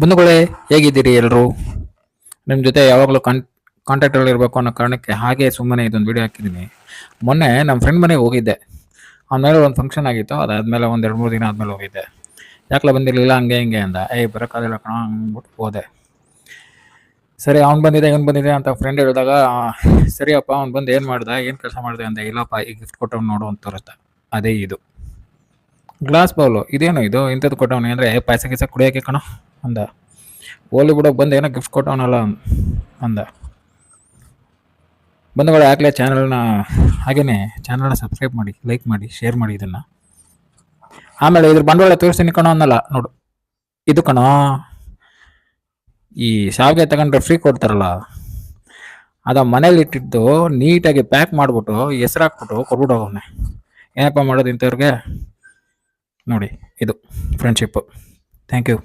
ಬಂಧುಗಳೇ, ಹೇಗಿದ್ದೀರಿ ಎಲ್ಲರೂ? ನಿಮ್ಮ ಜೊತೆ ಯಾವಾಗಲೂ ಕಾಂಟ್ಯಾಕ್ಟಲ್ಲಿ ಇರಬೇಕು ಅನ್ನೋ ಕಾರಣಕ್ಕೆ ಹಾಗೆ ಸುಮ್ಮನೆ ಇದೊಂದು ವಿಡಿಯೋ ಹಾಕಿದ್ದೀನಿ. ಮೊನ್ನೆ ನಮ್ಮ ಫ್ರೆಂಡ್ ಮನೆಗೆ ಹೋಗಿದ್ದೆ. ಆಮೇಲೆ ಒಂದು ಫಂಕ್ಷನ್ ಆಗಿತ್ತು. ಅದಾದಮೇಲೆ ಒಂದು 2-3 ದಿನ ಆದಮೇಲೆ ಹೋಗಿದ್ದೆ. ಯಾಕಲ ಬಂದಿರಲಿಲ್ಲ ಹಂಗೆ ಹಿಂಗೆ ಅಂದ. ಬರೋಕ್ಕಾಗಲ್ಲ ಕಣ ಅಂದ್ಬಿಟ್ಟು ಹೋದೆ. ಸರಿ, ಅವ್ನು ಬಂದಿದೆ ಇವನು ಬಂದಿದೆ ಅಂತ ಫ್ರೆಂಡ್ ಹೇಳಿದಾಗ, ಸರಿಯಪ್ಪ ಅವ್ನು ಬಂದು ಏನು ಮಾಡ್ದೆ, ಏನು ಕೆಲಸ ಮಾಡಿದೆ ಅಂದೆ. ಇಲ್ಲಪ್ಪ ಈ ಗಿಫ್ಟ್ ಕೊಟ್ಟವ್ನು ನೋಡು ಅಂತ ತೋರಿಸ್ದೆ. ಅದೇ ಇದು ಗ್ಲಾಸ್ ಬೌಲು. ಇದೇನು ಇದು ಇಂಥದ್ದು ಕೊಟ್ಟವನು ಅಂದರೆ ಪಾಯಸ ಗೀಸ ಕುಡಿಯೋಕ್ಕೆ ಕಣ ಅಂದ. ಹೋಲಿ ಬಿಡೋಕೆ ಬಂದು ಏನೋ ಗಿಫ್ಟ್ ಕೊಟ್ಟವನಲ್ಲ ಅಂದ. ಬಂಧುಗಳು, ಆಗಲೇ ಹಾಗೇನೆ ಚಾನಲ್ನ ಸಬ್ಸ್ಕ್ರೈಬ್ ಮಾಡಿ, ಲೈಕ್ ಮಾಡಿ, ಶೇರ್ ಮಾಡಿ ಇದನ್ನು. ಆಮೇಲೆ ಇದ್ರ ಬಂಡವಾಳ ತೋರಿಸ್ತೀನಿ ಕಣೋ ಅನ್ನಲ್ಲ ನೋಡು. ಇದು ಕಣೋ, ಈ ಶಾವಿಗೆ ತಗೊಂಡ್ರೆ ಫ್ರೀ ಕೊಡ್ತಾರಲ್ಲ, ಅದ ಮನೇಲಿ ಇಟ್ಟಿದ್ದು ನೀಟಾಗಿ ಪ್ಯಾಕ್ ಮಾಡಿಬಿಟ್ಟು ಹೆಸ್ರು ಹಾಕ್ಬಿಟ್ಟು ಕೊಟ್ಬಿಟ್ಟು ಹೋಗವನೆ. ಏನಪ್ಪ ಮಾಡೋದು ಇಂಥವ್ರಿಗೆ? ನೋಡಿ, ಇದು ಫ್ರೆಂಡ್ಶಿಪ್ಪು. Thank you.